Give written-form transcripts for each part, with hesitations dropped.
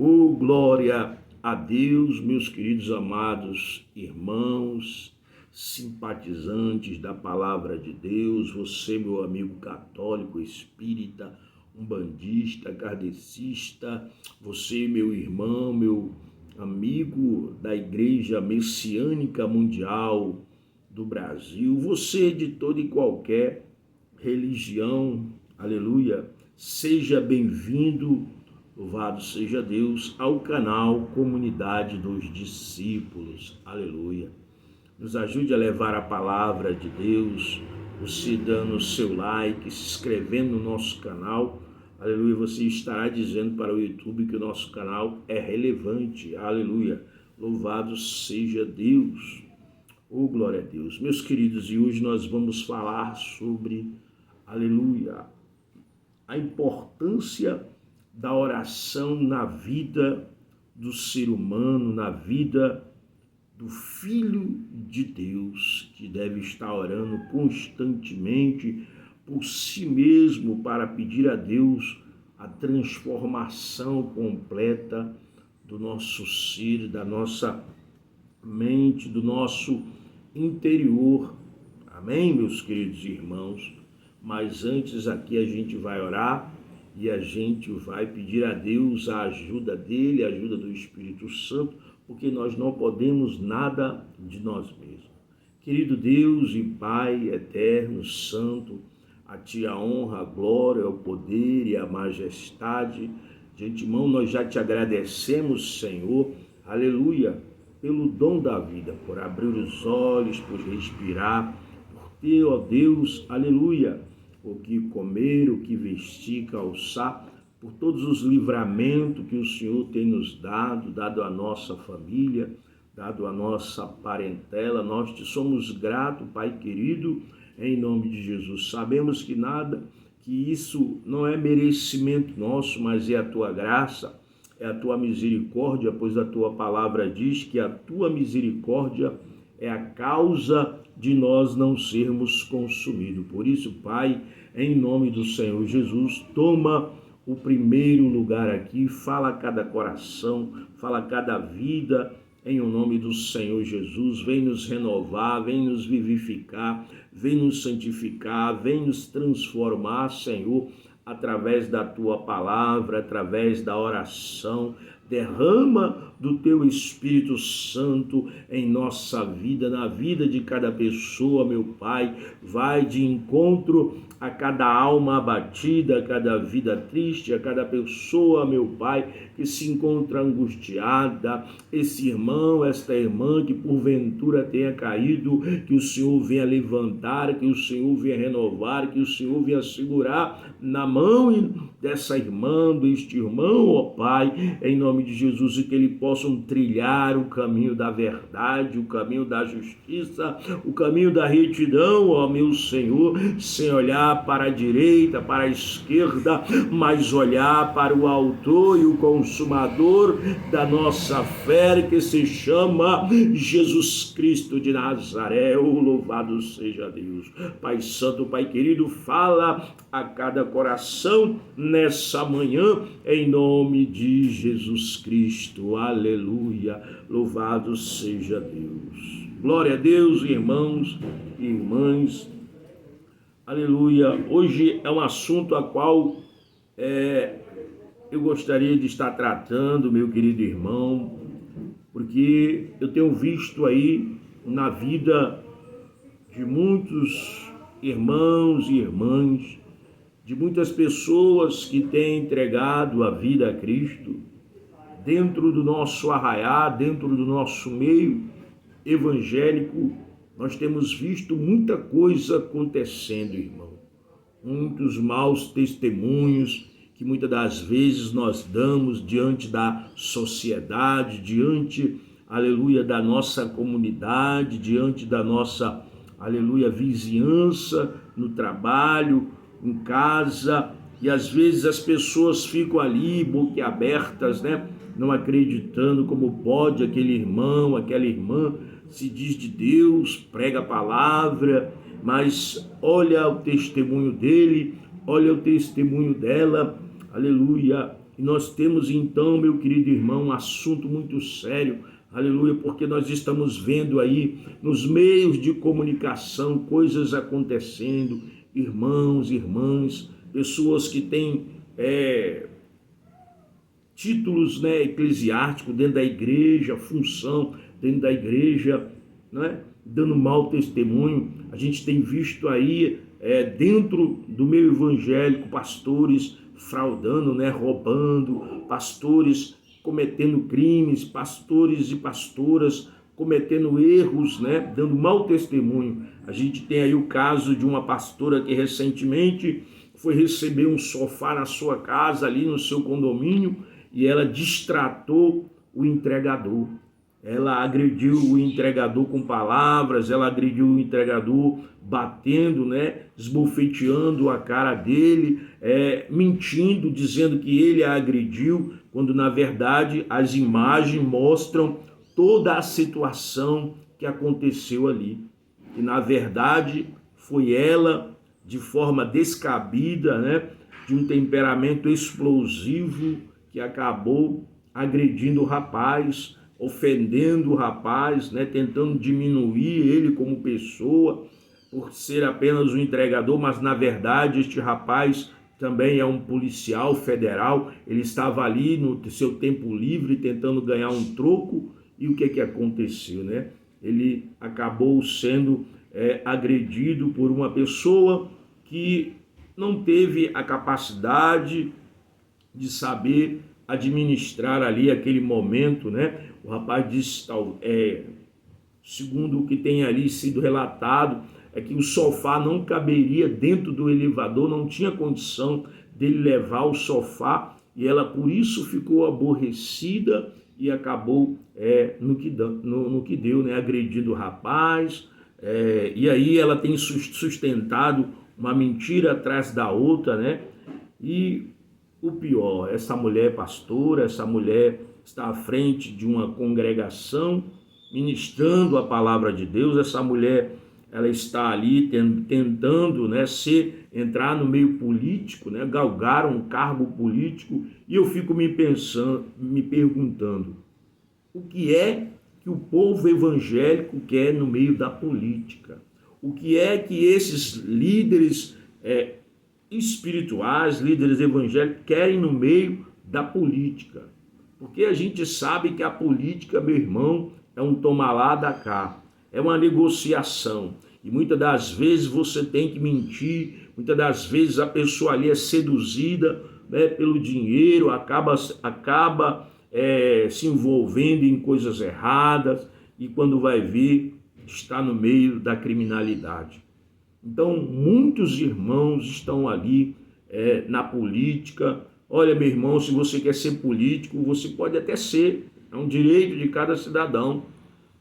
Oh, glória a Deus, meus queridos amados irmãos, simpatizantes da palavra de Deus, você, meu amigo católico, espírita, umbandista, kardecista, você, meu irmão, meu amigo da Igreja Messiânica Mundial do Brasil, você de toda e qualquer religião, aleluia, seja bem-vindo, louvado seja Deus, ao canal Comunidade dos Discípulos, aleluia. Nos ajude a levar a palavra de Deus, você dando o seu like, se inscrevendo no nosso canal, aleluia, você estará dizendo para o YouTube que o nosso canal é relevante, aleluia, louvado seja Deus, oh glória a Deus. Meus queridos, e hoje nós vamos falar sobre, aleluia, a importância da oração na vida do ser humano, na vida do Filho de Deus, que deve estar orando constantemente por si mesmo para pedir a Deus a transformação completa do nosso ser, da nossa mente, do nosso interior. Amém, meus queridos irmãos? Mas antes aqui a gente vai orar e a gente vai pedir a Deus a ajuda dele, a ajuda do Espírito Santo, porque nós não podemos nada de nós mesmos. Querido Deus e Pai eterno, santo, a Ti a honra, a glória, o poder e a majestade. De antemão nós já Te agradecemos, Senhor, aleluia, pelo dom da vida, por abrir os olhos, por respirar, por ter, ó Deus, aleluia, o que comer, o que vestir, calçar, por todos os livramentos que o Senhor tem nos dado à nossa família, dado à nossa parentela. Nós te somos gratos, Pai querido, em nome de Jesus. Sabemos que isso não é merecimento nosso, mas é a Tua graça, é a Tua misericórdia, pois a Tua palavra diz que a Tua misericórdia é a causa de nós não sermos consumidos. Por isso, Pai, em nome do Senhor Jesus, toma o primeiro lugar aqui, fala a cada coração, fala a cada vida, em o nome do Senhor Jesus. Vem nos renovar, vem nos vivificar, vem nos santificar, vem nos transformar, Senhor, através da Tua palavra, através da oração. Derrama do Teu Espírito Santo em nossa vida, na vida de cada pessoa, meu Pai. Vai de encontro a cada alma abatida, a cada vida triste, a cada pessoa, meu Pai, que se encontra angustiada, esse irmão, esta irmã que porventura tenha caído, que o Senhor venha levantar, que o Senhor venha renovar, que o Senhor venha segurar na mão dessa irmã, deste irmão, ó Pai, em nome de Jesus, e que eles possam trilhar o caminho da verdade, o caminho da justiça, o caminho da retidão, ó meu Senhor, sem olhar para a direita, para a esquerda, mas olhar para o autor e o consumador da nossa fé, que se chama Jesus Cristo de Nazaré. Louvado seja Deus. Pai Santo, Pai querido, fala a cada coração nessa manhã, em nome de Jesus Cristo. Aleluia. Louvado seja Deus. Glória a Deus, irmãos e irmãs. Aleluia. Hoje é um assunto a qual eu gostaria de estar tratando, meu querido irmão, porque eu tenho visto aí na vida de muitos irmãos e irmãs, de muitas pessoas que têm entregado a vida a Cristo, dentro do nosso arraiá, dentro do nosso meio evangélico, nós temos visto muita coisa acontecendo, irmão. Muitos maus testemunhos que muitas das vezes nós damos diante da sociedade, diante, aleluia, da nossa comunidade, diante da nossa, aleluia, vizinhança, no trabalho, em casa, e às vezes as pessoas ficam ali boquiabertas, né? Não acreditando como pode aquele irmão, aquela irmã se diz de Deus, prega a palavra, mas olha o testemunho dele, olha o testemunho dela, aleluia, E nós temos então, meu querido irmão, um assunto muito sério, aleluia, porque nós estamos vendo aí nos meios de comunicação coisas acontecendo, irmãos, irmãs, pessoas que têm títulos, né, eclesiásticos dentro da igreja, função dentro da igreja, né, dando mau testemunho. A gente tem visto aí dentro do meio evangélico pastores fraudando, né, roubando, pastores cometendo crimes, pastores e pastoras cometendo erros, né, dando mau testemunho. A gente tem aí o caso de uma pastora que recentemente foi receber um sofá na sua casa, ali no seu condomínio, e ela destratou o entregador. Ela agrediu o entregador com palavras, ela agrediu o entregador batendo, né, esbofeteando a cara dele, mentindo, dizendo que ele a agrediu, quando na verdade as imagens mostram toda a situação que aconteceu ali. E na verdade foi ela, de forma descabida, né, de um temperamento explosivo, que acabou agredindo o rapaz, ofendendo o rapaz, né, tentando diminuir ele como pessoa, por ser apenas um entregador, mas na verdade este rapaz também é um policial federal. Ele estava ali no seu tempo livre tentando ganhar um troco, e o que aconteceu, né? Ele acabou sendo agredido por uma pessoa que não teve a capacidade de saber administrar ali aquele momento, né? O rapaz disse, segundo o que tem ali sido relatado, é que o sofá não caberia dentro do elevador, não tinha condição dele levar o sofá, e ela por isso ficou aborrecida e acabou no que deu, né? Agredindo o rapaz, e aí ela tem sustentado uma mentira atrás da outra, né? E o pior, essa mulher pastora, essa mulher está à frente de uma congregação, ministrando a palavra de Deus. Essa mulher, ela está ali tentando, né, entrar no meio político, né, galgar um cargo político, e eu fico me perguntando, o que é que o povo evangélico quer no meio da política? O que é que esses líderes espirituais, líderes evangélicos, querem no meio da política? Porque a gente sabe que a política, meu irmão, é um toma lá da cá, é uma negociação, e muitas das vezes você tem que mentir, muitas das vezes a pessoa ali é seduzida, né, pelo dinheiro, acaba se envolvendo em coisas erradas, e quando vai ver, está no meio da criminalidade. Então, muitos irmãos estão ali na política. Olha, meu irmão, se você quer ser político, você pode até ser, é um direito de cada cidadão,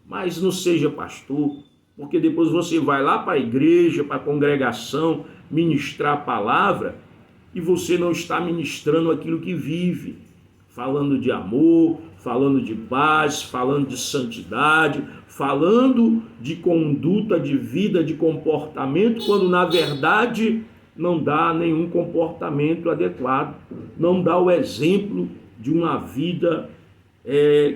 mas não seja pastor, porque depois você vai lá para a igreja, para a congregação, ministrar a palavra, e você não está ministrando aquilo que vive, falando de amor, falando de paz, falando de santidade, falando de conduta, de vida, de comportamento, quando na verdade não dá nenhum comportamento adequado, não dá o exemplo de uma vida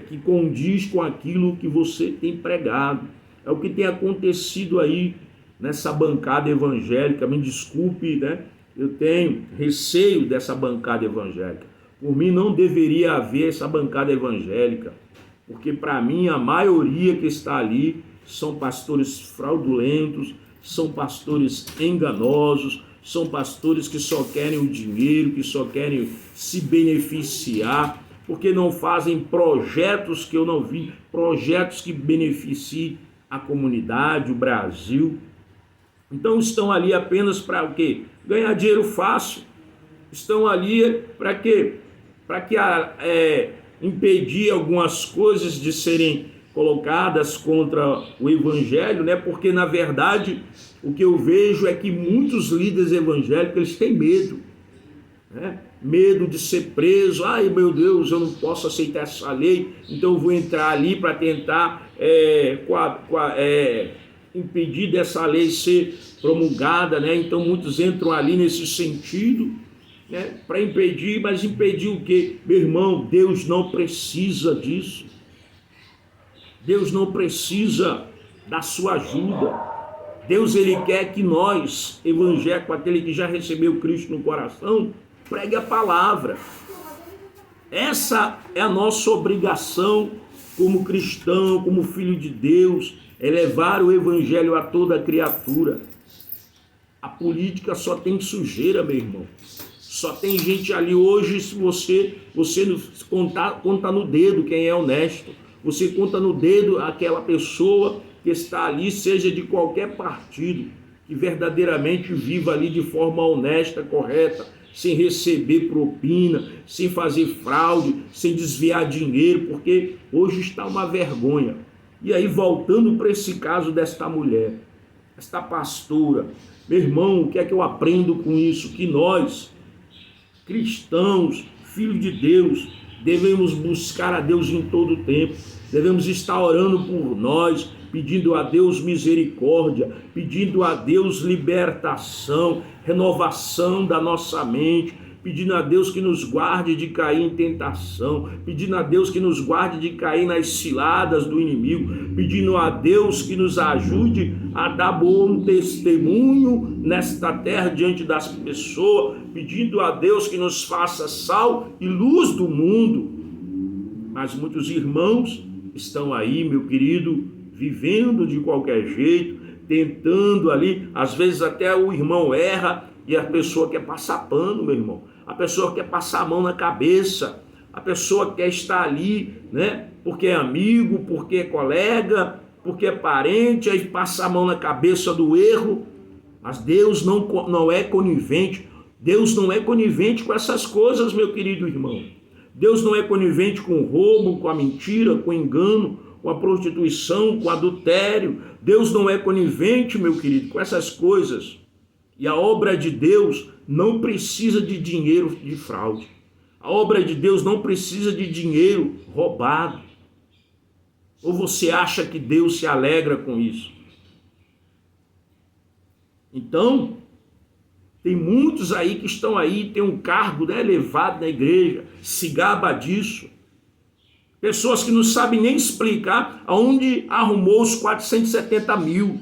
que condiz com aquilo que você tem pregado. É o que tem acontecido aí nessa bancada evangélica. Me desculpe, né? Eu tenho receio dessa bancada evangélica. Por mim não deveria haver essa bancada evangélica, porque para mim a maioria que está ali são pastores fraudulentos, são pastores enganosos, são pastores que só querem o dinheiro, que só querem se beneficiar, porque não fazem projetos que eu não vi, projetos que beneficiem a comunidade, o Brasil. Então estão ali apenas para o quê? Ganhar dinheiro fácil. Estão ali para quê? Para impedir algumas coisas de serem colocadas contra o evangelho, né? Porque na verdade o que eu vejo é que muitos líderes evangélicos, eles têm medo, né? Medo de ser preso. Ai, meu Deus, eu não posso aceitar essa lei, então eu vou entrar ali para tentar impedir dessa lei ser promulgada, né? Então muitos entram ali nesse sentido, né, para impedir, mas impedir o quê? Meu irmão, Deus não precisa disso. Deus não precisa da sua ajuda. Deus, ele quer que nós, evangélicos, aquele que já recebeu Cristo no coração, pregue a palavra. Essa é a nossa obrigação como cristão, como filho de Deus, é levar o evangelho a toda criatura. A política só tem sujeira, meu irmão. Só tem gente ali hoje, se você conta no dedo quem é honesto. Você conta no dedo aquela pessoa que está ali, seja de qualquer partido, que verdadeiramente viva ali de forma honesta, correta, sem receber propina, sem fazer fraude, sem desviar dinheiro, porque hoje está uma vergonha. E aí, voltando para esse caso desta mulher, esta pastora, meu irmão, o que é que eu aprendo com isso? Que nós, cristãos, filhos de Deus, devemos buscar a Deus em todo o tempo, devemos estar orando por nós, pedindo a Deus misericórdia, pedindo a Deus libertação, renovação da nossa mente, pedindo a Deus que nos guarde de cair em tentação, pedindo a Deus que nos guarde de cair nas ciladas do inimigo, pedindo a Deus que nos ajude a dar bom testemunho nesta terra diante das pessoas, pedindo a Deus que nos faça sal e luz do mundo. Mas muitos irmãos estão aí, meu querido, vivendo de qualquer jeito, tentando ali, às vezes até o irmão erra e a pessoa quer passar pano, meu irmão. A pessoa quer passar a mão na cabeça, a pessoa quer estar ali, né? Porque é amigo, porque é colega, porque é parente, aí passa a mão na cabeça do erro. Mas Deus não é conivente. Deus não é conivente com essas coisas, meu querido irmão. Deus não é conivente com o roubo, com a mentira, com o engano, com a prostituição, com o adultério. Deus não é conivente, meu querido, com essas coisas. E a obra de Deus não precisa de dinheiro de fraude. A obra de Deus não precisa de dinheiro roubado. Ou você acha que Deus se alegra com isso? Então, tem muitos aí que estão aí, tem um cargo, né, elevado na igreja, se gaba disso. Pessoas que não sabem nem explicar aonde arrumou os 470 mil,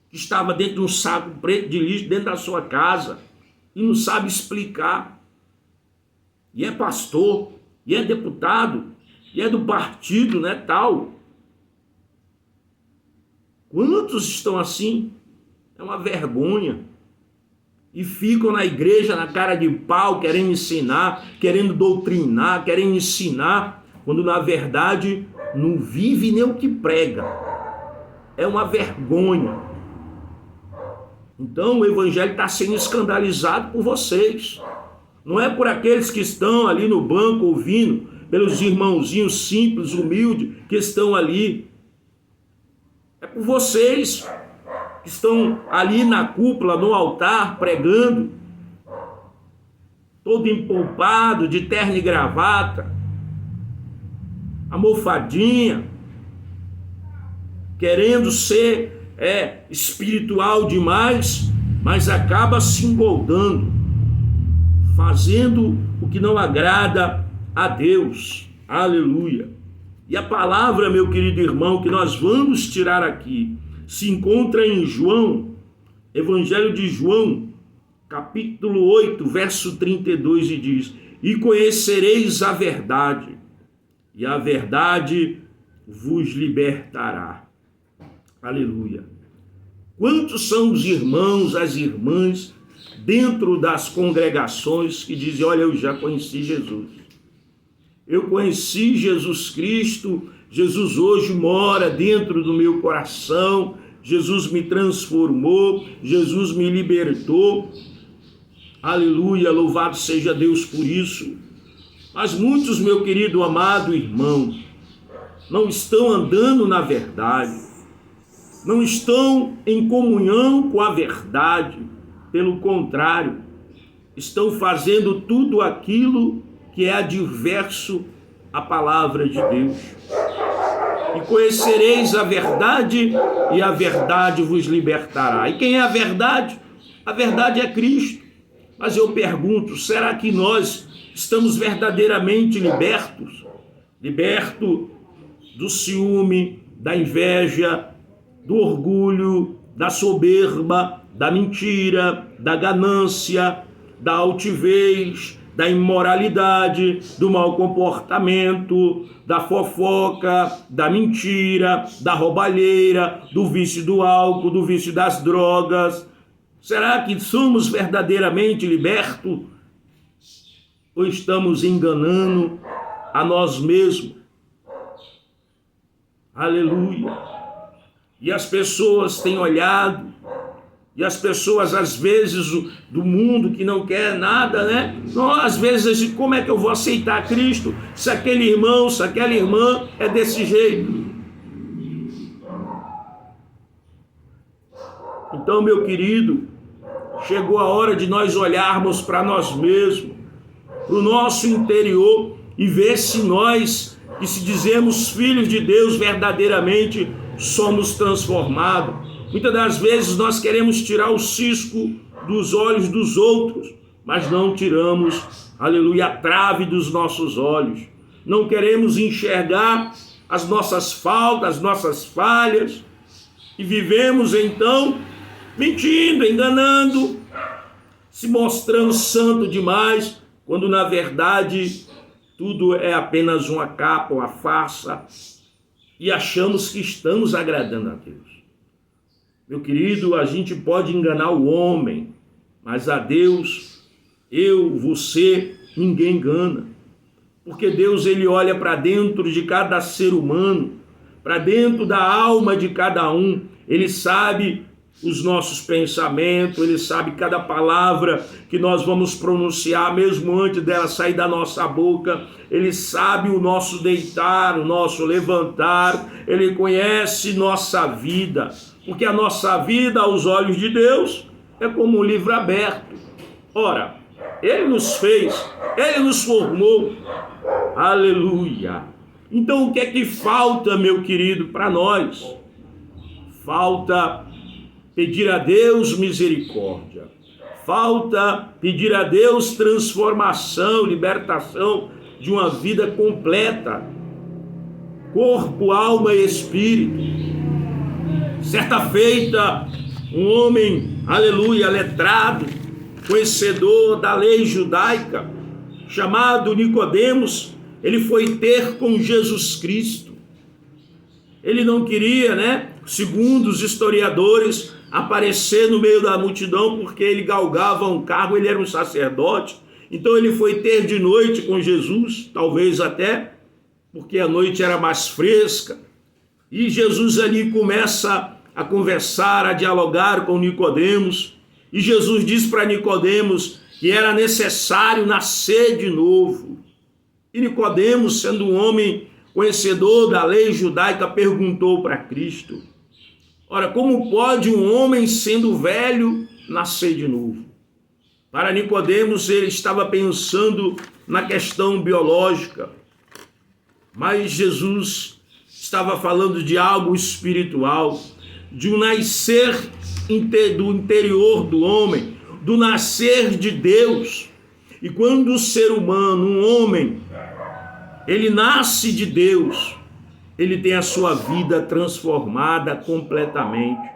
que estava dentro de um saco preto de lixo dentro da sua casa, e não sabe explicar. E é pastor, e é deputado, e é do partido, né, tal. Quantos estão assim? É uma vergonha. E ficam na igreja na cara de pau, querendo ensinar, querendo doutrinar, querendo ensinar, quando na verdade não vive nem o que prega. É uma vergonha. Então o evangelho está sendo escandalizado por vocês. Não é por aqueles que estão ali no banco ouvindo, pelos irmãozinhos simples, humildes, que estão ali. É por vocês que estão ali na cúpula, no altar, pregando, todo empolpado, de terno e gravata, almofadinha, querendo ser espiritual demais, mas acaba se engoldando, fazendo o que não agrada a Deus. Aleluia. E a palavra, meu querido irmão, que nós vamos tirar aqui, se encontra em João, Evangelho de João, capítulo 8, verso 32, e diz: e conhecereis a verdade, e a verdade vos libertará. Aleluia. Quantos são os irmãos, as irmãs, dentro das congregações que dizem: olha, eu já conheci Jesus. Eu conheci Jesus Cristo, Jesus hoje mora dentro do meu coração, Jesus me transformou, Jesus me libertou. Aleluia, louvado seja Deus por isso. Mas muitos, meu querido amado irmão, não estão andando na verdade, não estão em comunhão com a verdade, pelo contrário, estão fazendo tudo aquilo que é adverso à palavra de Deus. E conhecereis a verdade, e a verdade vos libertará. E quem é a verdade? A verdade é Cristo. Mas eu pergunto, será que nós estamos verdadeiramente libertos? Liberto do ciúme, da inveja, do orgulho, da soberba, da mentira, da ganância, da altivez, da imoralidade, do mau comportamento, da fofoca, da mentira, da roubalheira, do vício do álcool, do vício das drogas. Será que somos verdadeiramente libertos? Ou estamos enganando a nós mesmos? Aleluia! E as pessoas têm olhado, e as pessoas, às vezes, do mundo que não quer nada, né? Não, às vezes, como é que eu vou aceitar Cristo se aquele irmão, se aquela irmã é desse jeito? Então, meu querido, chegou a hora de nós olharmos para nós mesmos, para o nosso interior e ver se nós, que se dizemos filhos de Deus verdadeiramente, somos transformados. Muitas das vezes nós queremos tirar o cisco dos olhos dos outros, mas não tiramos, aleluia, a trave dos nossos olhos. Não queremos enxergar as nossas faltas, as nossas falhas, e vivemos então mentindo, enganando, se mostrando santo demais, quando na verdade tudo é apenas uma capa, uma farsa, e achamos que estamos agradando a Deus. Meu querido, a gente pode enganar o homem, mas a Deus, eu, você, ninguém engana. Porque Deus, ele olha para dentro de cada ser humano, para dentro da alma de cada um. Ele sabe os nossos pensamentos, ele sabe cada palavra que nós vamos pronunciar, mesmo antes dela sair da nossa boca. Ele sabe o nosso deitar, o nosso levantar, ele conhece nossa vida, porque a nossa vida, aos olhos de Deus, é como um livro aberto. Ora, ele nos fez, ele nos formou, aleluia. Então o que é que falta, meu querido, para nós? Falta pedir a Deus misericórdia, falta pedir a Deus transformação, libertação de uma vida completa, corpo, alma e espírito. Certa feita, um homem, aleluia, letrado, conhecedor da lei judaica, chamado Nicodemos, ele foi ter com Jesus Cristo. Ele não queria, segundo os historiadores, aparecer no meio da multidão, porque ele galgava um cargo, ele era um sacerdote. Então ele foi ter de noite com Jesus, talvez até porque a noite era mais fresca. E Jesus ali começa a conversar, a dialogar com Nicodemos. E Jesus diz para Nicodemos que era necessário nascer de novo. E Nicodemos, sendo um homem conhecedor da lei judaica, perguntou para Cristo: ora, como pode um homem sendo velho nascer de novo? Para Nicodemos, ele estava pensando na questão biológica, mas Jesus estava falando de algo espiritual, de um nascer do interior do homem, do nascer de Deus. E quando o ser humano, um homem, ele nasce de Deus, ele tem a sua vida transformada completamente.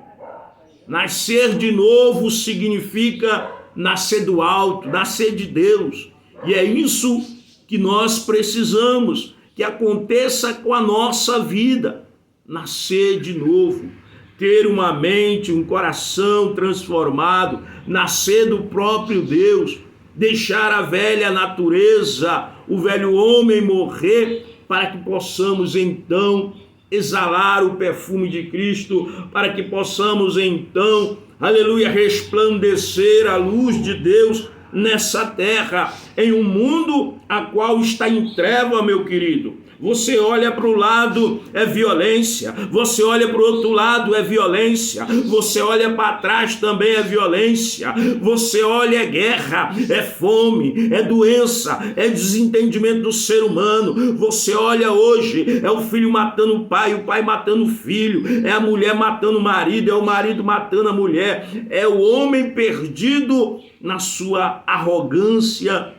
Nascer de novo significa nascer do alto, nascer de Deus. E é isso que nós precisamos que aconteça com a nossa vida. Nascer de novo, ter uma mente, um coração transformado, nascer do próprio Deus, deixar a velha natureza, o velho homem morrer, para que possamos então exalar o perfume de Cristo, para que possamos então, aleluia, resplandecer a luz de Deus nessa terra, em um mundo a qual está em treva, meu querido. Você olha para o lado, é violência. Você olha para o outro lado, é violência. Você olha para trás, também é violência. Você olha, é guerra, é fome, é doença, é desentendimento do ser humano. Você olha hoje, é o filho matando o pai matando o filho, é a mulher matando o marido, é o marido matando a mulher, é o homem perdido na sua arrogância,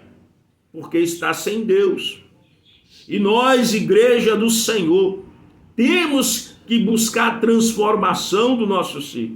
porque está sem Deus. E nós, igreja do Senhor, temos que buscar a transformação do nosso ser.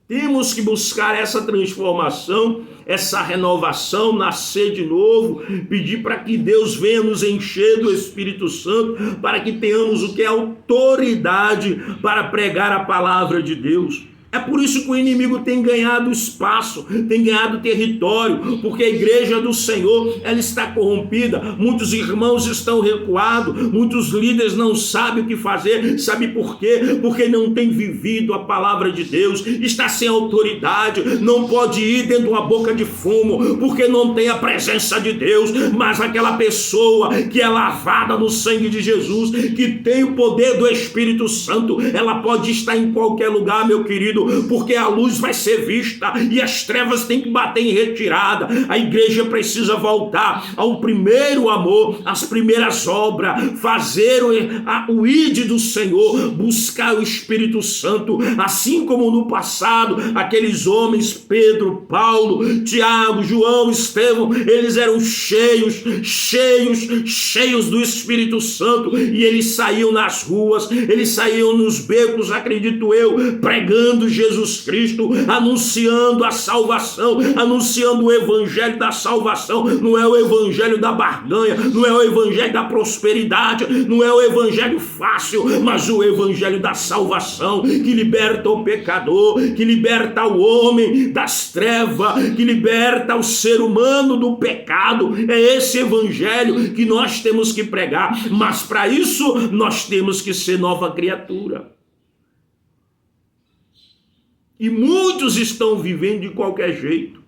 Temos que buscar essa transformação, essa renovação, nascer de novo, pedir para que Deus venha nos encher do Espírito Santo, para que tenhamos o que é autoridade para pregar a palavra de Deus. É por isso que o inimigo tem ganhado espaço, tem ganhado território, porque a igreja do Senhor, ela está corrompida, muitos irmãos estão recuados, muitos líderes não sabem o que fazer. Sabe por quê? Porque não tem vivido a palavra de Deus, está sem autoridade, não pode ir dentro de uma boca de fumo, porque não tem a presença de Deus. Mas aquela pessoa que é lavada no sangue de Jesus, que tem o poder do Espírito Santo, ela pode estar em qualquer lugar, meu querido, porque a luz vai ser vista e as trevas têm que bater em retirada. A igreja precisa voltar ao primeiro amor, às primeiras obras, fazer o ID do Senhor, buscar o Espírito Santo, assim como no passado, aqueles homens, Pedro, Paulo, Tiago, João, Estevão, eles eram cheios do Espírito Santo, e eles saíam nas ruas, eles saíam nos becos, acredito eu, pregando Jesus Cristo, anunciando a salvação, anunciando o evangelho da salvação. Não é o evangelho da barganha, não é o evangelho da prosperidade, não é o evangelho fácil, mas o evangelho da salvação, que liberta o pecador, que liberta o homem das trevas, que liberta o ser humano do pecado. É esse evangelho que nós temos que pregar, mas para isso nós temos que ser nova criatura. E muitos estão vivendo de qualquer jeito.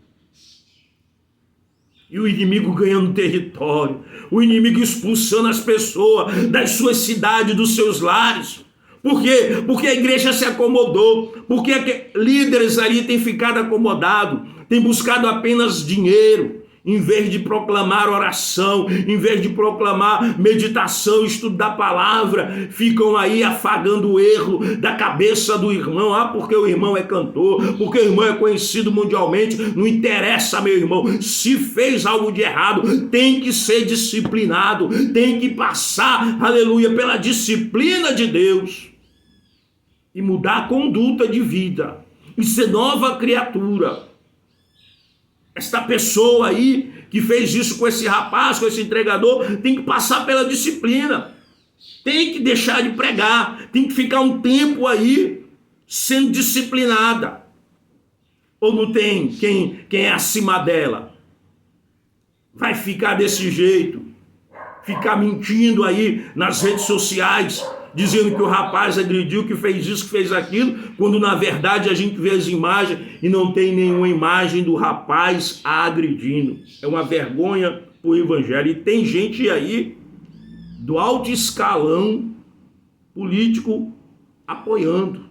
E o inimigo ganhando território, o inimigo expulsando as pessoas das suas cidades, dos seus lares. Por quê? Porque a igreja se acomodou, porque líderes ali têm ficado acomodados, têm buscado apenas dinheiro, em vez de proclamar oração, em vez de proclamar meditação, estudo da palavra, ficam aí afagando o erro da cabeça do irmão. Porque o irmão é cantor, porque o irmão é conhecido mundialmente. Não interessa, meu irmão, se fez algo de errado, tem que ser disciplinado, tem que passar, aleluia, pela disciplina de Deus e mudar a conduta de vida e ser nova criatura. Esta pessoa aí que fez isso com esse rapaz, com esse entregador, tem que passar pela disciplina, tem que deixar de pregar, tem que ficar um tempo aí sendo disciplinada. Ou não tem quem é acima dela? Vai ficar desse jeito, ficar mentindo aí nas redes sociais, dizendo que o rapaz agrediu, que fez isso, que fez aquilo, quando na verdade a gente vê as imagens e não tem nenhuma imagem do rapaz agredindo. É uma vergonha para o evangelho. E tem gente aí do alto escalão político apoiando.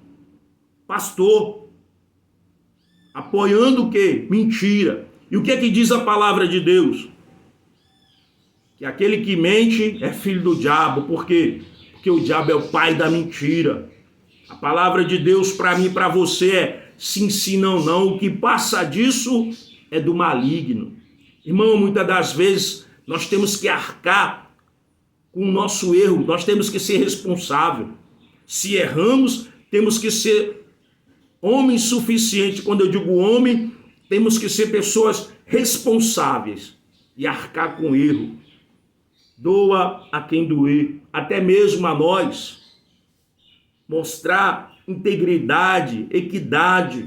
Pastor, apoiando o quê? Mentira. E o que é que diz a palavra de Deus? Que aquele que mente é filho do diabo. Por quê? Porque o diabo é o pai da mentira. A palavra de Deus para mim e para você é sim, sim, não, não. O que passa disso é do maligno. Irmão, muitas das vezes nós temos que arcar com o nosso erro. Nós temos que ser responsável. Se erramos, temos que ser homem suficiente. Quando eu digo homem, temos que ser pessoas responsáveis e arcar com o erro. Doa a quem doer, até mesmo a nós. Mostrar integridade, equidade.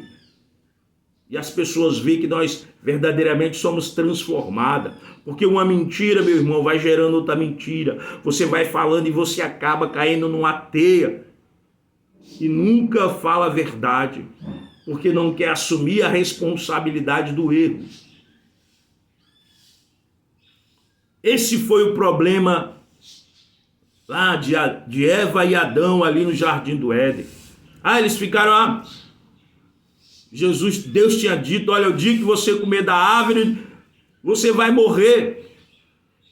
E as pessoas veem que nós verdadeiramente somos transformadas. Porque uma mentira, meu irmão, vai gerando outra mentira. Você vai falando e você acaba caindo numa teia. E nunca fala a verdade. Porque não quer assumir a responsabilidade do erro. Esse foi o problema lá de Eva e Adão ali no Jardim do Éden. Eles ficaram Deus tinha dito, olha, o dia que você comer da árvore, você vai morrer.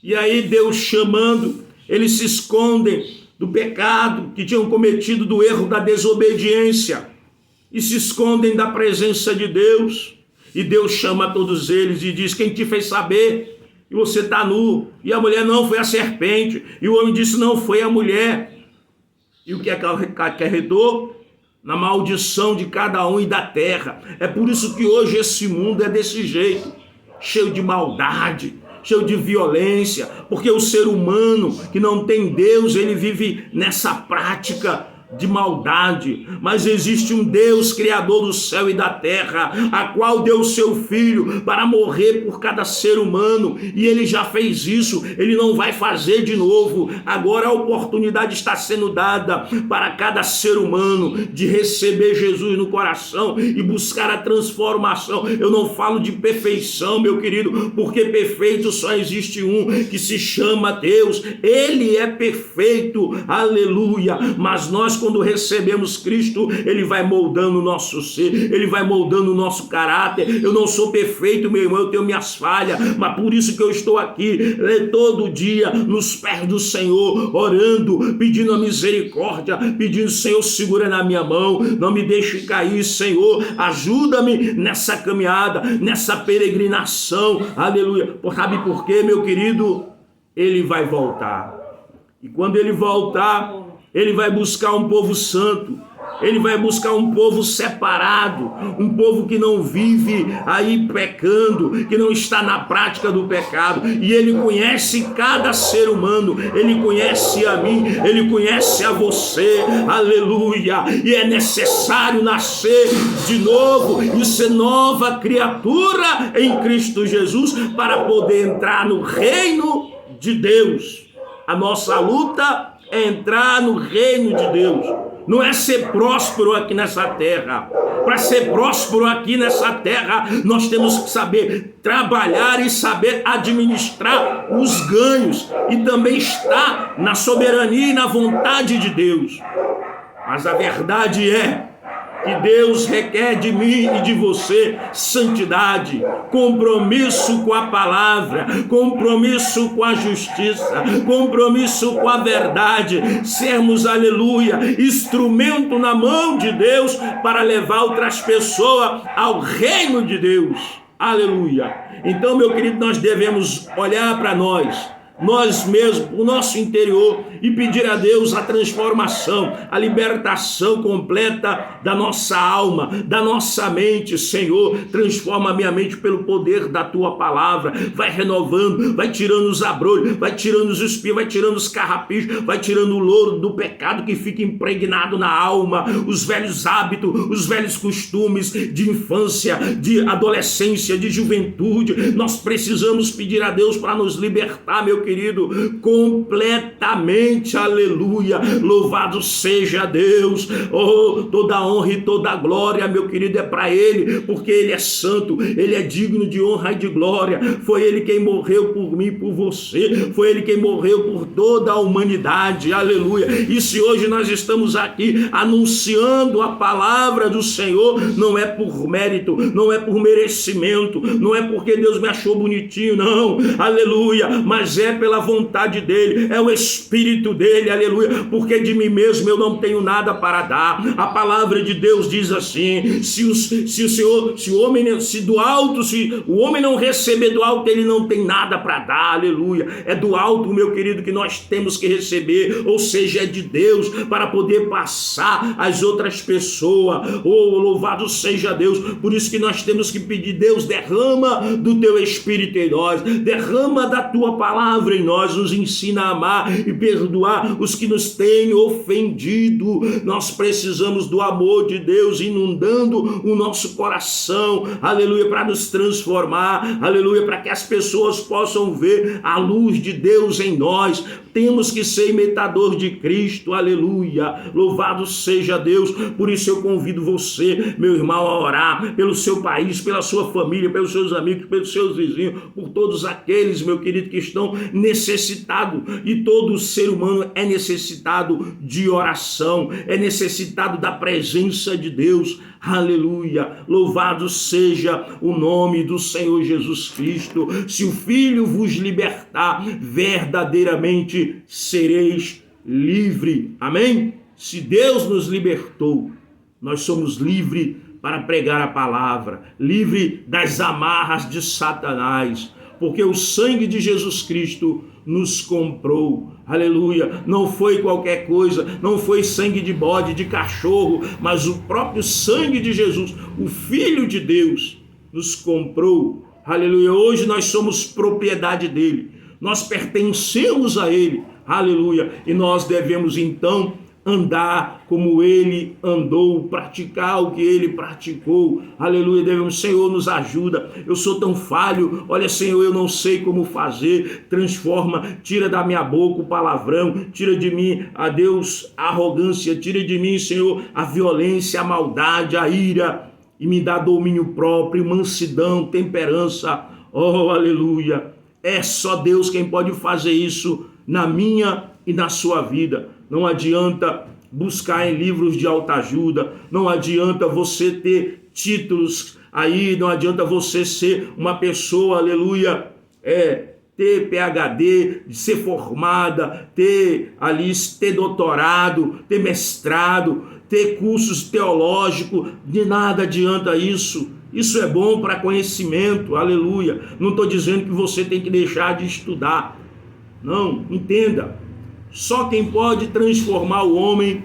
E aí Deus chamando, eles se escondem do pecado que tinham cometido, do erro da desobediência. E se escondem da presença de Deus. E Deus chama todos eles e diz: quem te fez saber? E você está nu. E a mulher: não, foi a serpente. E o homem disse: não, foi a mulher. E o que acarretou? Na maldição de cada um e da terra. É por isso que hoje esse mundo é desse jeito, cheio de maldade, cheio de violência, porque o ser humano que não tem Deus, ele vive nessa prática de maldade. Mas existe um Deus criador do céu e da terra, a qual deu o seu filho para morrer por cada ser humano, e ele já fez isso, ele não vai fazer de novo. Agora a oportunidade está sendo dada para cada ser humano de receber Jesus no coração e buscar a transformação. Eu não falo de perfeição, meu querido, porque perfeito só existe um, que se chama Deus. Ele é perfeito, aleluia. Mas nós, quando recebemos Cristo, ele vai moldando o nosso ser, ele vai moldando o nosso caráter. Eu não sou perfeito, meu irmão, eu tenho minhas falhas, mas por isso que eu estou aqui todo dia nos pés do Senhor, orando, pedindo a misericórdia, pedindo: Senhor, segura na minha mão, não me deixe cair, Senhor, ajuda-me nessa caminhada, nessa peregrinação, aleluia. Sabe por quê, meu querido? Ele vai voltar, e quando ele voltar, ele vai buscar um povo santo, ele vai buscar um povo separado, um povo que não vive aí pecando, que não está na prática do pecado. E ele conhece cada ser humano, ele conhece a mim, ele conhece a você, aleluia. E é necessário nascer de novo e ser nova criatura em Cristo Jesus para poder entrar no reino de Deus. A nossa luta é entrar no reino de Deus, não é ser próspero aqui nessa terra. Para ser próspero aqui nessa terra, nós temos que saber trabalhar e saber administrar os ganhos, e também estar na soberania e na vontade de Deus. Mas a verdade é que Deus requer de mim e de você santidade, compromisso com a palavra, compromisso com a justiça, compromisso com a verdade, sermos, aleluia, instrumento na mão de Deus para levar outras pessoas ao reino de Deus, aleluia. Então, meu querido, nós devemos olhar para nós mesmos, o nosso interior, e pedir a Deus a transformação, a libertação completa da nossa alma, da nossa mente. Senhor, transforma a minha mente pelo poder da tua palavra, vai renovando, vai tirando os abrolhos, vai tirando os espinhos, vai tirando os carrapichos, vai tirando o louro do pecado que fica impregnado na alma, os velhos hábitos, os velhos costumes de infância, de adolescência, de juventude. Nós precisamos pedir a Deus para nos libertar, meu querido, completamente, aleluia. Louvado seja Deus. Oh, toda honra e toda glória, meu querido, é para Ele, porque Ele é santo, Ele é digno de honra e de glória. Foi Ele quem morreu por mim, por você, foi Ele quem morreu por toda a humanidade, aleluia. E se hoje nós estamos aqui anunciando a palavra do Senhor, não é por mérito, não é por merecimento, não é porque Deus me achou bonitinho, não, aleluia, mas é pela vontade dele, é o Espírito dele, aleluia, porque de mim mesmo eu não tenho nada para dar. A palavra de Deus diz assim: se o homem não receber do alto, ele não tem nada para dar, aleluia. É do alto, meu querido, que nós temos que receber, ou seja, é de Deus, para poder passar às outras pessoas. Oh, louvado seja Deus. Por isso que nós temos que pedir: Deus, derrama do teu Espírito em nós, derrama da tua palavra em nós, nos ensina a amar e perdoar os que nos têm ofendido. Nós precisamos do amor de Deus inundando o nosso coração, aleluia, para nos transformar, aleluia, para que as pessoas possam ver a luz de Deus em nós. Temos que ser imitador de Cristo, aleluia, louvado seja Deus. Por isso eu convido você, meu irmão, a orar pelo seu país, pela sua família, pelos seus amigos, pelos seus vizinhos, por todos aqueles, meu querido, que estão necessitados. E todo ser humano é necessitado de oração, é necessitado da presença de Deus, aleluia, louvado seja o nome do Senhor Jesus Cristo. Se o Filho vos libertar, verdadeiramente sereis livre, amém? Se Deus nos libertou, nós somos livres para pregar a palavra, livre das amarras de Satanás, porque o sangue de Jesus Cristo nos comprou, aleluia. Não foi qualquer coisa, não foi sangue de bode, de cachorro, mas o próprio sangue de Jesus, o Filho de Deus, nos comprou, aleluia. Hoje nós somos propriedade dele, nós pertencemos a ele, aleluia, e nós devemos então andar como ele andou, praticar o que ele praticou, aleluia. Devemos, Senhor, nos ajuda, eu sou tão falho, olha, Senhor, eu não sei como fazer, transforma, tira da minha boca o palavrão, tira de mim, a Deus, a arrogância, tira de mim, Senhor, a violência, a maldade, a ira, e me dá domínio próprio, mansidão, temperança, oh, aleluia. É só Deus quem pode fazer isso na minha e na sua vida. Não adianta buscar em livros de autoajuda, não adianta você ter títulos aí, não adianta você ser uma pessoa, aleluia, ter PhD, ser formada, ter doutorado, ter mestrado, ter cursos teológicos, de nada adianta isso. Isso é bom para conhecimento, aleluia. Não estou dizendo que você tem que deixar de estudar. Não, entenda. Só quem pode transformar o homem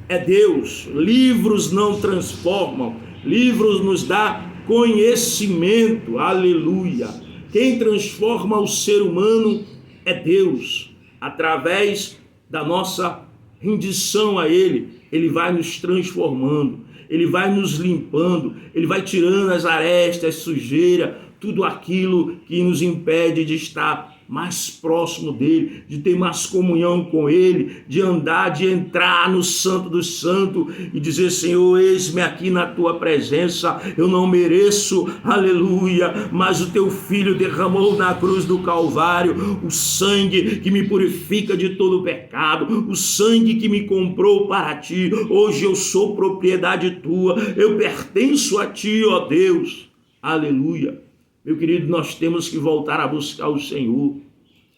é Deus. Livros não transformam. Livros nos dá conhecimento, aleluia. Quem transforma o ser humano é Deus. Através da nossa rendição a Ele, Ele vai nos transformando, Ele vai nos limpando, Ele vai tirando as arestas, sujeira, tudo aquilo que nos impede de estar mais próximo dele, de ter mais comunhão com ele, de andar, de entrar no Santo dos Santos e dizer: Senhor, eis-me aqui na tua presença, eu não mereço, aleluia, mas o teu Filho derramou na cruz do Calvário o sangue que me purifica de todo pecado, o sangue que me comprou para ti. Hoje eu sou propriedade tua, eu pertenço a ti, ó Deus, aleluia. Meu querido, nós temos que voltar a buscar o Senhor.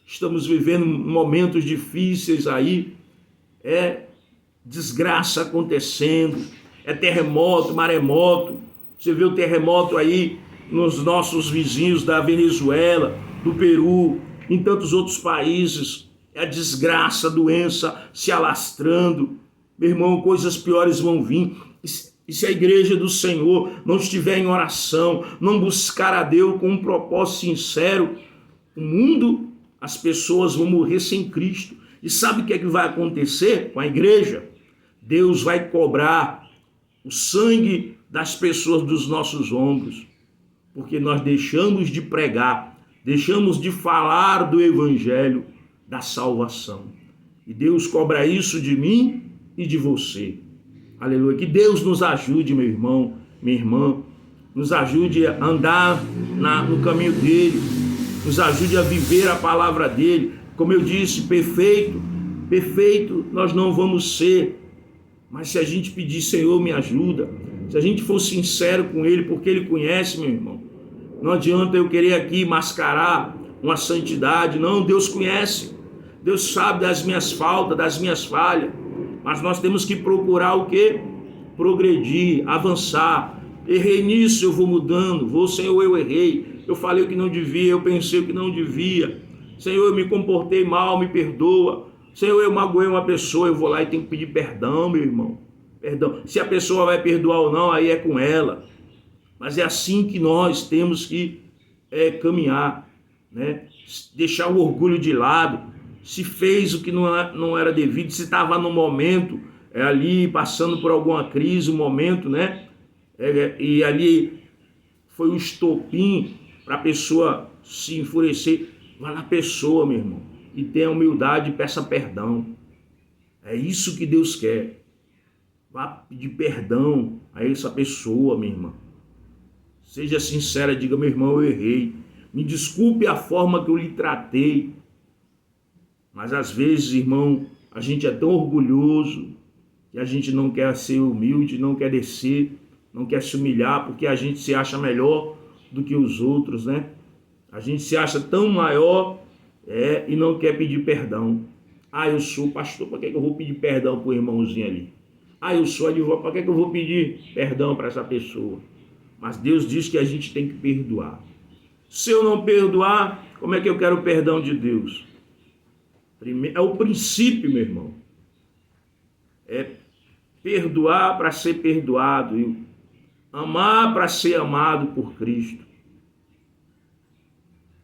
Estamos vivendo momentos difíceis aí, desgraça acontecendo, terremoto, maremoto. Você vê o terremoto aí nos nossos vizinhos da Venezuela, do Peru, em tantos outros países. A desgraça, a doença se alastrando. Meu irmão, coisas piores vão vir. E se a igreja do Senhor não estiver em oração, não buscar a Deus com um propósito sincero, o mundo, as pessoas vão morrer sem Cristo. E sabe o que é que vai acontecer com a igreja? Deus vai cobrar o sangue das pessoas dos nossos ombros, porque nós deixamos de pregar, deixamos de falar do evangelho da salvação. E Deus cobra isso de mim e de você. Aleluia. Que Deus nos ajude, meu irmão, minha irmã, nos ajude a andar no caminho dele, nos ajude a viver a palavra dele. Como eu disse, perfeito nós não vamos ser, mas se a gente pedir: Senhor, me ajuda, se a gente for sincero com ele, porque ele conhece, meu irmão, não adianta eu querer aqui mascarar uma santidade, não, Deus conhece, Deus sabe das minhas faltas, das minhas falhas. Mas nós temos que procurar o quê? Progredir, avançar. Errei nisso, eu vou mudando. Senhor, eu errei. Eu falei o que não devia, eu pensei o que não devia. Senhor, eu me comportei mal, me perdoa. Senhor, eu magoei uma pessoa, eu vou lá e tenho que pedir perdão, meu irmão. Perdão. Se a pessoa vai perdoar ou não, aí é com ela. Mas é assim que nós temos que caminhar, né? Deixar o orgulho de lado. Se fez o que não era devido, se estava no momento ali passando por alguma crise, um momento, né? E ali foi um estopim para a pessoa se enfurecer. Vá na pessoa, meu irmão, e tenha humildade e peça perdão. É isso que Deus quer. Vá pedir perdão a essa pessoa, minha irmã. Seja sincera, diga: meu irmão, eu errei. Me desculpe a forma que eu lhe tratei. Mas às vezes, irmão, a gente é tão orgulhoso que a gente não quer ser humilde, não quer descer, não quer se humilhar, porque a gente se acha melhor do que os outros, né? A gente se acha tão maior e não quer pedir perdão. Ah, eu sou pastor, para que eu vou pedir perdão para o irmãozinho ali? Eu sou advogado, para que eu vou pedir perdão para essa pessoa? Mas Deus diz que a gente tem que perdoar. Se eu não perdoar, como é que eu quero o perdão de Deus? É o princípio, meu irmão. É perdoar para ser perdoado e amar para ser amado por Cristo.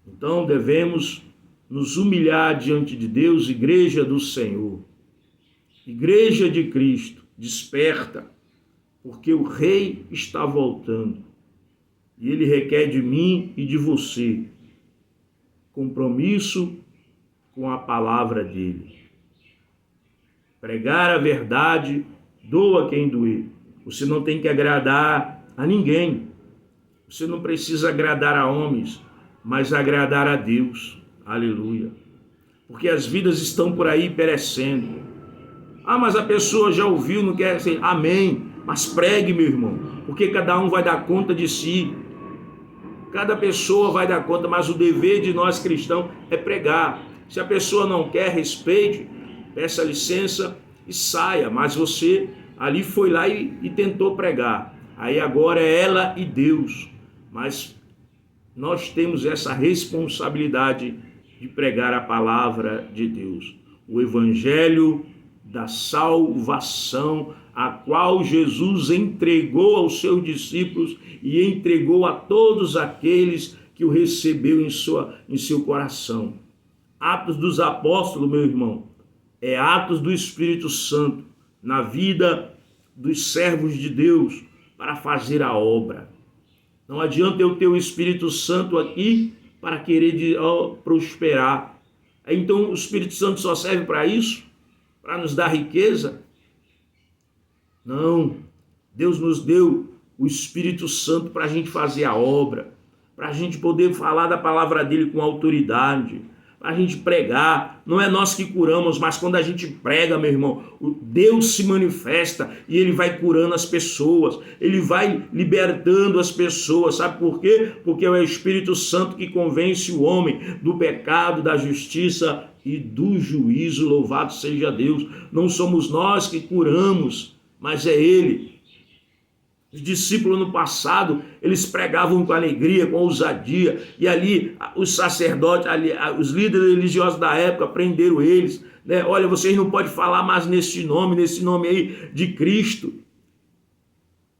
Então devemos nos humilhar diante de Deus, igreja do Senhor. Igreja de Cristo, desperta, porque o Rei está voltando. E Ele requer de mim e de você compromisso com a palavra dEle. Pregar a verdade, doa quem doer. Você não tem que agradar a ninguém. Você não precisa agradar a homens, mas agradar a Deus. Aleluia. Porque as vidas estão por aí perecendo. Mas a pessoa já ouviu, não quer ser. Amém. Mas pregue, meu irmão, porque cada um vai dar conta de si. Cada pessoa vai dar conta, mas o dever de nós cristãos é pregar. Se a pessoa não quer, respeite, peça licença e saia. Mas você ali foi lá e tentou pregar. Aí agora é ela e Deus. Mas nós temos essa responsabilidade de pregar a palavra de Deus. O evangelho da salvação, a qual Jesus entregou aos seus discípulos e entregou a todos aqueles que o recebeu em seu coração. Atos dos Apóstolos, meu irmão, é atos do Espírito Santo na vida dos servos de Deus para fazer a obra. Não adianta eu ter o Espírito Santo aqui para querer prosperar. Então o Espírito Santo só serve para isso? Para nos dar riqueza? Não. Deus nos deu o Espírito Santo para a gente fazer a obra, para a gente poder falar da palavra dele com autoridade, para a gente pregar. Não é nós que curamos, mas quando a gente prega, meu irmão, Deus se manifesta e ele vai curando as pessoas, ele vai libertando as pessoas. Sabe por quê? Porque é o Espírito Santo que convence o homem do pecado, da justiça e do juízo. Louvado seja Deus. Não somos nós que curamos, mas é ele. Os discípulos no passado, eles pregavam com alegria, com ousadia, e ali os sacerdotes, os líderes religiosos da época prenderam eles, né? Olha, vocês não podem falar mais nesse nome aí de Cristo.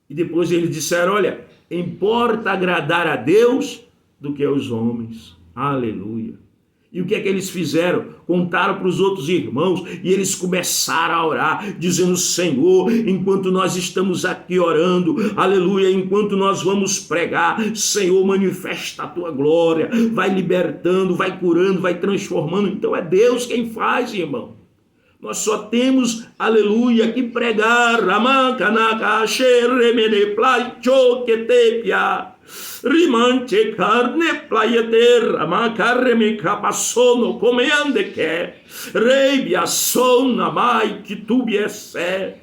E depois eles disseram, olha, importa agradar a Deus do que aos homens. Aleluia. E o que é que eles fizeram? Contaram para os outros irmãos e eles começaram a orar, dizendo, Senhor, enquanto nós estamos aqui orando, aleluia, enquanto nós vamos pregar, Senhor, manifesta a tua glória, vai libertando, vai curando, vai transformando. Então é Deus quem faz, irmão. Nós só temos, aleluia, que pregar. Rimante carne plaieter, ma carne mi capassono come ande che rebia sona mai que tu biesse.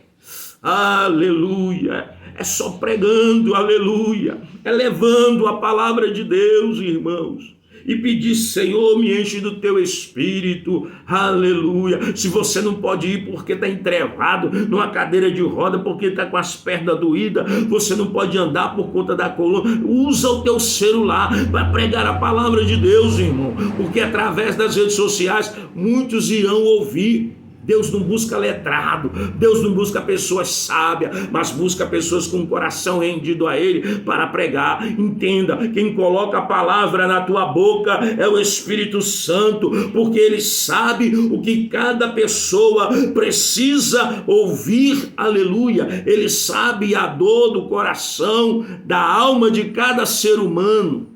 Aleluia. É só pregando, aleluia. É levando a palavra de Deus, irmãos. E pedir, Senhor, me enche do teu Espírito, aleluia. Se você não pode ir porque está entrevado numa cadeira de roda, porque está com as pernas doídas, você não pode andar por conta da coluna, usa o teu celular para pregar a palavra de Deus, irmão, porque através das redes sociais muitos irão ouvir. Deus não busca letrado, Deus não busca pessoas sábias, mas busca pessoas com o coração rendido a Ele para pregar. Entenda, quem coloca a palavra na tua boca é o Espírito Santo, porque Ele sabe o que cada pessoa precisa ouvir, aleluia. Ele sabe a dor do coração, da alma de cada ser humano,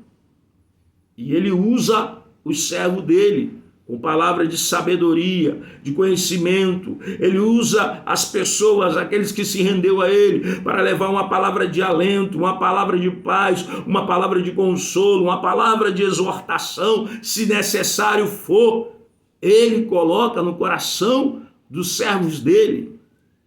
e Ele usa os servos dele com palavra de sabedoria, de conhecimento. Ele usa as pessoas, aqueles que se rendeu a Ele, para levar uma palavra de alento, uma palavra de paz, uma palavra de consolo, uma palavra de exortação, se necessário for. Ele coloca no coração dos servos dele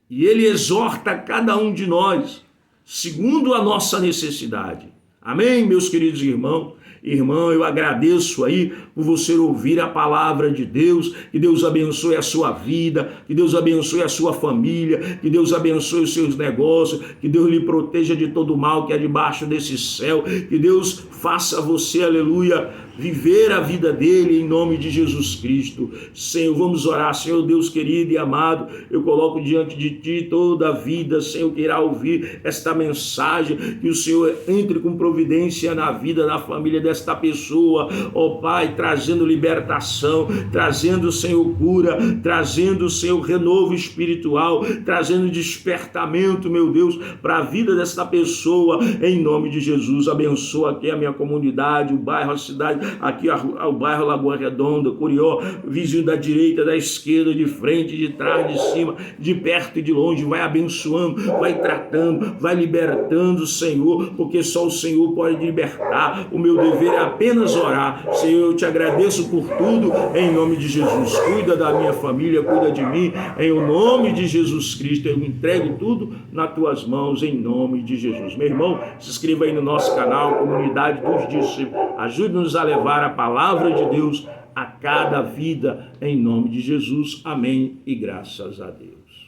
e Ele exorta cada um de nós, segundo a nossa necessidade. Amém, meus queridos irmãos? Irmão, eu agradeço aí por você ouvir a palavra de Deus. Que Deus abençoe a sua vida, que Deus abençoe a sua família, que Deus abençoe os seus negócios, que Deus lhe proteja de todo mal que é debaixo desse céu, que Deus faça você, aleluia, viver a vida dele em nome de Jesus Cristo. Senhor, vamos orar. Senhor Deus querido e amado, eu coloco diante de ti toda a vida, Senhor, que irá ouvir esta mensagem, que o Senhor entre com providência na vida, na família desta pessoa, ó Pai, trazendo libertação, trazendo, Senhor, cura, trazendo, Senhor, renovo espiritual, trazendo despertamento, meu Deus, para a vida desta pessoa, em nome de Jesus. Abençoa aqui a minha comunidade, o bairro, a cidade, aqui o bairro Lagoa Redonda, Curió, vizinho da direita, da esquerda, de frente, de trás, de cima, de perto e de longe. Vai abençoando, vai tratando, vai libertando, Senhor, porque só o Senhor pode libertar. O meu dever é apenas orar. Senhor, eu te agradeço por tudo, em nome de Jesus. Cuida da minha família, cuida de mim, em nome de Jesus Cristo. Eu entrego tudo nas tuas mãos, em nome de Jesus. Meu irmão, se inscreva aí no nosso canal, Comunidade dos Discípulos. Ajude-nos a levar a palavra de Deus a cada vida, em nome de Jesus. Amém e graças a Deus.